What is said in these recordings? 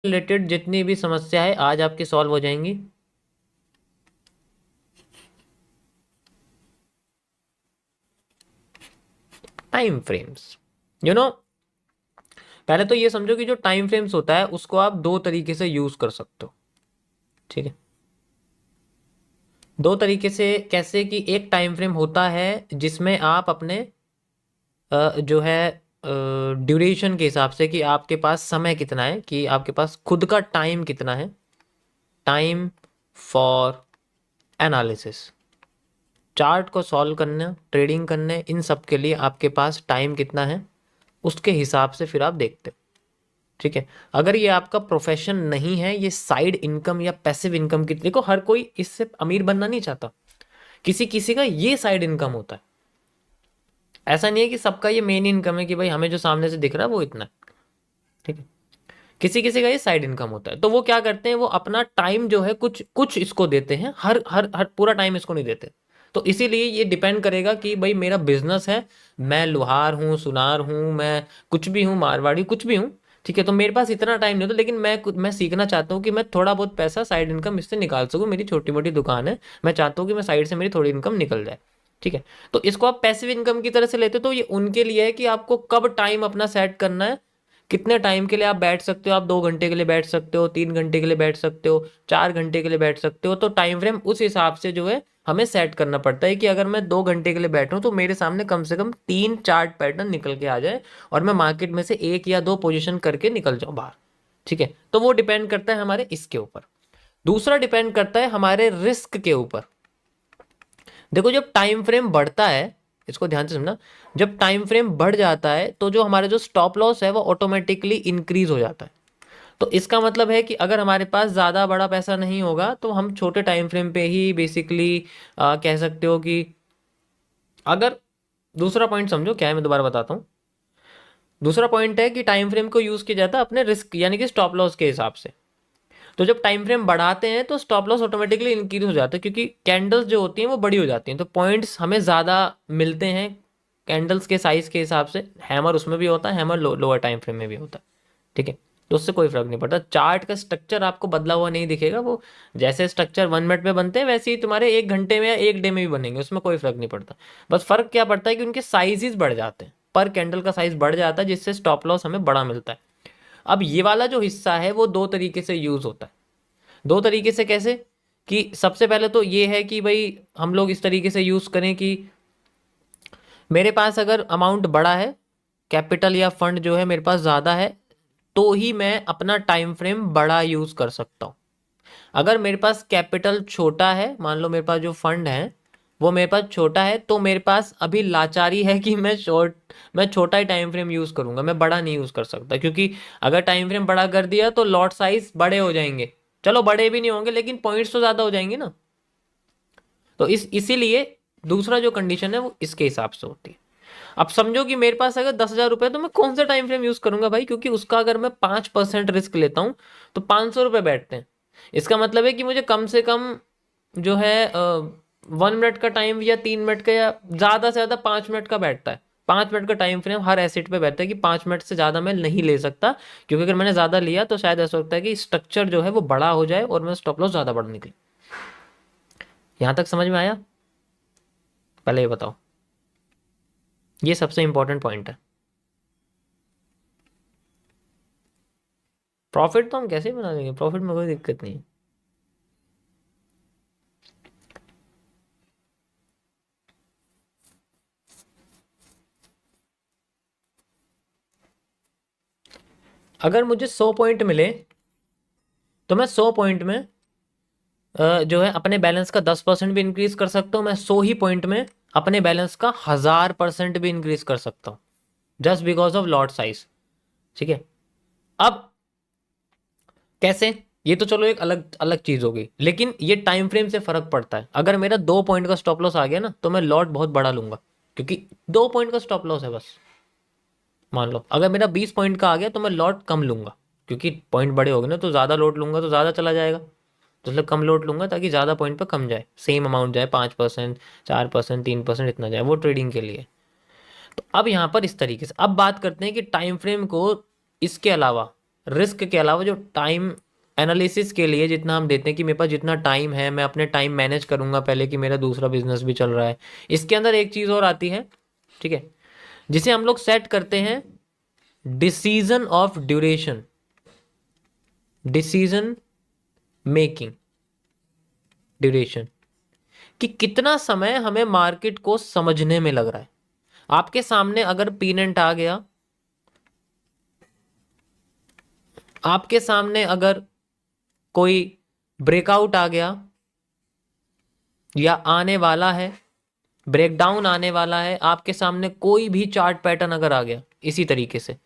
Related जितनी भी समस्या है आज आपकी सॉल्व हो जाएंगी। टाइम फ्रेम्स, पहले तो ये समझो कि जो टाइम फ्रेम्स होता है उसको आप दो तरीके से यूज कर सकते हो। ठीक है, दो तरीके से कैसे कि एक टाइम फ्रेम होता है जिसमें आप अपने जो है ड्यूरेशन के हिसाब से कि आपके पास समय कितना है, कि आपके पास खुद का टाइम कितना है, टाइम फॉर एनालिसिस, चार्ट को सॉल्व करना, ट्रेडिंग करने, इन सब के लिए आपके पास टाइम कितना है उसके हिसाब से फिर आप देखते हो। ठीक है, अगर ये आपका प्रोफेशन नहीं है, ये साइड इनकम या पैसिव इनकम की, देखो हर कोई इससे अमीर बनना नहीं चाहता, किसी किसी का ये साइड इनकम होता है। ऐसा नहीं है कि सबका ये मेन इनकम है कि भाई हमें जो सामने से दिख रहा है वो इतना है। ठीक है, किसी किसी का ये साइड इनकम होता है, तो वो क्या करते हैं, वो अपना टाइम जो है कुछ कुछ इसको देते हैं, हर हर हर पूरा टाइम इसको नहीं देते। तो इसीलिए ये डिपेंड करेगा कि भाई मेरा बिजनेस है, मैं लोहार हूँ, सुनार हूँ, मैं कुछ भी हूँ, मारवाड़ी कुछ भी हूँ। ठीक है, तो मेरे पास इतना टाइम नहीं होता, लेकिन मैं सीखना चाहता हूँ कि मैं थोड़ा बहुत पैसा साइड इनकम इससे निकाल सकूँ, मेरी छोटी मोटी दुकान है, मैं चाहता हूँ कि मैं साइड से मेरी थोड़ी इनकम निकल जाए। ठीक है, तो इसको आप पैसिव इनकम की तरह से लेते हो, तो ये उनके लिए है कि आपको कब टाइम अपना सेट करना है, कितने टाइम के लिए आप बैठ सकते हो, आप 2 घंटे के लिए बैठ सकते हो, 3 घंटे के लिए बैठ सकते हो, 4 घंटे के लिए बैठ सकते हो, तो टाइम फ्रेम उस हिसाब से जो है हमें सेट करना पड़ता है कि अगर मैं 2 घंटे के लिए बैठूं तो मेरे सामने कम से कम 3 चार्ट पैटर्न निकल के आ जाए और मैं मार्केट में से एक या दो पोजीशन करके निकल जाऊं बाहर। ठीक है, तो वो डिपेंड करता है हमारे इसके ऊपर। दूसरा डिपेंड करता है हमारे रिस्क के ऊपर। देखो जब टाइम फ्रेम बढ़ता है, इसको ध्यान से समझना, जब टाइम फ्रेम बढ़ जाता है तो जो हमारे जो स्टॉप लॉस है वो ऑटोमेटिकली इंक्रीज हो जाता है। तो इसका मतलब है कि अगर हमारे पास ज़्यादा बड़ा पैसा नहीं होगा तो हम छोटे टाइम फ्रेम पे ही बेसिकली कह सकते हो कि, अगर, दूसरा पॉइंट समझो क्या है, मैं दोबारा बताता हूँ। दूसरा पॉइंट है कि टाइम फ्रेम को यूज़ किया जाता है अपने रिस्क यानी कि स्टॉप लॉस के हिसाब से। तो जब टाइम फ्रेम बढ़ाते हैं तो स्टॉप लॉस ऑटोमेटिकली इंक्रीज हो जाता है, क्योंकि कैंडल्स जो होती हैं वो बड़ी हो जाती हैं, तो पॉइंट्स हमें ज़्यादा मिलते हैं कैंडल्स के साइज के हिसाब से। हैमर उसमें भी होता है, हैमर लोअर टाइम फ्रेम में भी होता है। ठीक है, तो उससे कोई फर्क नहीं पड़ता, चार्ट का स्ट्रक्चर आपको बदला हुआ नहीं दिखेगा, वो जैसे स्ट्रक्चर 1 मिनट में बनते हैं वैसे ही तुम्हारे 1 घंटे में या एक डे में भी बनेंगे, उसमें कोई फर्क नहीं पड़ता। बस फर्क क्या पड़ता है कि उनके साइजेस बढ़ जाते हैं, पर कैंडल का साइज बढ़ जाता है जिससे स्टॉप लॉस हमें बड़ा मिलता है। अब ये वाला जो हिस्सा है वो दो तरीके से यूज होता है। दो तरीके से कैसे, कि सबसे पहले तो ये है कि भाई हम लोग इस तरीके से यूज करें कि मेरे पास अगर अमाउंट बड़ा है, कैपिटल या फंड जो है मेरे पास ज़्यादा है, तो ही मैं अपना टाइम फ्रेम बड़ा यूज़ कर सकता हूँ। अगर मेरे पास कैपिटल छोटा है, मान लो मेरे पास जो फंड है वो मेरे पास छोटा है, तो मेरे पास अभी लाचारी है कि मैं छोटा ही टाइम फ्रेम यूज़ करूंगा, मैं बड़ा नहीं यूज़ कर सकता, क्योंकि अगर टाइम फ्रेम बड़ा कर दिया तो लॉट साइज बड़े हो जाएंगे। चलो बड़े भी नहीं होंगे लेकिन पॉइंट्स तो ज़्यादा हो जाएंगे ना। तो इसीलिए दूसरा जो कंडीशन है वो इसके हिसाब से होती है। अब समझो कि मेरे पास अगर 10,000 रुपये, तो मैं कौन सा टाइम फ्रेम यूज करूंगा भाई, क्योंकि उसका अगर मैं 5% रिस्क लेता हूं तो 500 रुपये बैठते हैं। इसका मतलब है कि मुझे कम से कम जो है 1 मिनट का टाइम या 3 मिनट का या ज़्यादा से ज़्यादा 5 मिनट का बैठता है। 5 मिनट का टाइम फ्रेम हर एसेट पे बैठता है कि 5 मिनट से ज़्यादा मैं नहीं ले सकता, क्योंकि अगर मैंने ज़्यादा लिया तो शायद ऐसा होता है कि स्ट्रक्चर जो है वो बड़ा हो जाए और मैं स्टॉप लॉस ज़्यादा बड़ा निकले। यहाँ तक समझ में आया? पहले ये बताओ, ये सबसे इंपॉर्टेंट पॉइंट है। प्रॉफिट तो हम कैसे बना देंगे, प्रॉफिट में कोई दिक्कत नहीं है। अगर मुझे 100 पॉइंट मिले तो मैं 100 पॉइंट में जो है अपने बैलेंस का 10% भी इंक्रीज कर सकता हूँ, मैं 100 ही पॉइंट में अपने बैलेंस का 1000% भी इंक्रीज कर सकता हूँ, just because of lot size. ठीक है, अब कैसे, ये तो चलो एक अलग अलग चीज होगी, लेकिन ये टाइम फ्रेम से फर्क पड़ता है। अगर मेरा 2 पॉइंट का स्टॉप लॉस आ गया ना तो मैं लॉट बहुत बड़ा लूंगा, क्योंकि 2 पॉइंट का स्टॉप लॉस है बस। मान लो अगर मेरा 20 पॉइंट का आ गया तो मैं लॉट कम लूंगा, क्योंकि पॉइंट बड़े हो गए ना, तो ज़्यादा लोड लूंगा तो ज़्यादा चला जाएगा, तो इसलिए कम लोड लूंगा ताकि ज़्यादा पॉइंट पर कम जाए, सेम अमाउंट जाए, 5%, 4%, 3% इतना जाए, वो ट्रेडिंग के लिए। तो अब यहाँ पर इस तरीके से अब बात करते हैं कि टाइम फ्रेम को इसके अलावा रिस्क के अलावा जो टाइम एनालिसिस के लिए जितना हम देते हैं कि मेरे पास जितना टाइम है मैं अपने टाइम मैनेज करूंगा पहले कि मेरा दूसरा बिजनेस भी चल रहा है। इसके अंदर एक चीज़ और आती है, ठीक है, जिसे हम लोग सेट करते हैं decision of duration, decision making duration, कि कितना समय हमें मार्केट को समझने में लग रहा है। आपके सामने अगर पीनेंट आ गया, आपके सामने अगर कोई ब्रेकआउट आ गया या आने वाला है, ब्रेकडाउन आने वाला है, आपके सामने कोई भी चार्ट पैटर्न अगर आ गया इसी तरीके से,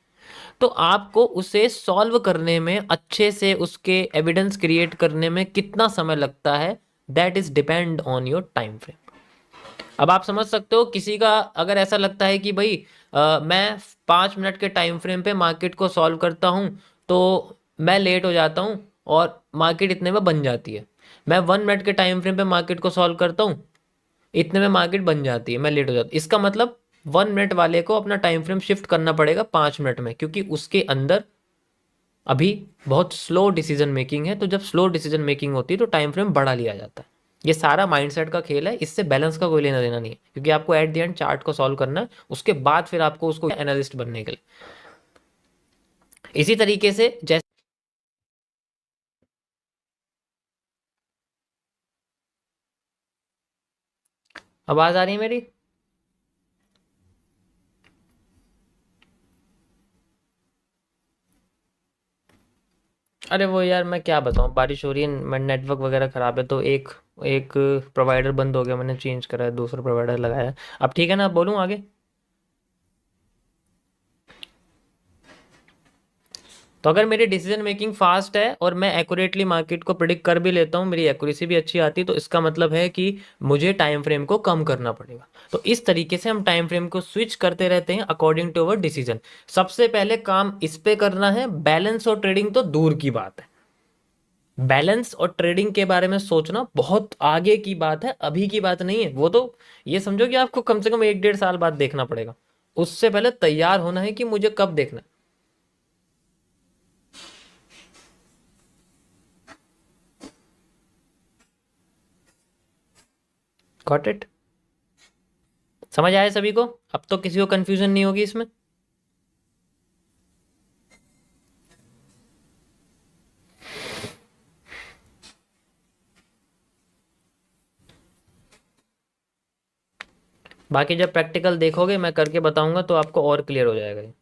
तो आपको उसे सॉल्व करने में, अच्छे से उसके एविडेंस क्रिएट करने में कितना समय लगता है, that is depend on your time frame. अब आप समझ सकते हो, किसी का अगर ऐसा लगता है कि भाई मैं 5 मिनट के टाइम फ्रेम पे मार्केट को सॉल्व करता हूँ तो मैं लेट हो जाता हूँ और मार्केट इतने में बन जाती है, मैं 1 मिनट के टाइम फ्रेम पे मार्केट को सॉल्व करता हूँ, इतने में मार्केट बन जाती है, मैं लेट हो जाता हूँ। इसका मतलब 1 मिनट वाले को अपना टाइम फ्रेम शिफ्ट करना पड़ेगा 5 मिनट में, क्योंकि उसके अंदर अभी बहुत स्लो डिसीजन मेकिंग है। तो जब स्लो डिसीजन मेकिंग होती है तो टाइम फ्रेम बड़ा लिया जाता है। ये सारा माइंडसेट का खेल है, इससे बैलेंस का कोई लेना देना नहीं है, क्योंकि आपको एट द एंड चार्ट को सॉल्व करना है, उसके बाद फिर आपको उसको एनालिस्ट बनने के लिए। इसी तरीके से जैसे आवाज आ रही है मेरी? अरे वो यार मैं क्या बताऊँ, बारिश हो रही है, मैं नेटवर्क वगैरह ख़राब है, तो एक एक प्रोवाइडर बंद हो गया, मैंने चेंज करा है, दूसरा प्रोवाइडर लगाया है। अब ठीक है ना, अब बोलूँ आगे? तो अगर मेरी डिसीजन मेकिंग फास्ट है और मैं एक्यूरेटली मार्केट को प्रिडिक्ट कर भी लेता हूँ, मेरी एक्यूरेसी भी अच्छी आती है, तो इसका मतलब है कि मुझे टाइम फ्रेम को कम करना पड़ेगा। तो इस तरीके से हम टाइम फ्रेम को स्विच करते रहते हैं अकॉर्डिंग टू अवर डिसीजन। सबसे पहले काम इस पे करना है, बैलेंस और ट्रेडिंग तो दूर की बात है। बैलेंस और ट्रेडिंग के बारे में सोचना बहुत आगे की बात है, अभी की बात नहीं है। वो तो ये समझो कि आपको कम से कम 1 डेढ़ साल बाद देखना पड़ेगा। उससे पहले तैयार होना है कि मुझे कब देखना है। Got it? समझ आया सभी को? अब तो किसी को कंफ्यूजन नहीं होगी इसमें। बाकी जब प्रैक्टिकल देखोगे, मैं करके बताऊंगा, तो आपको और क्लियर हो जाएगा ये।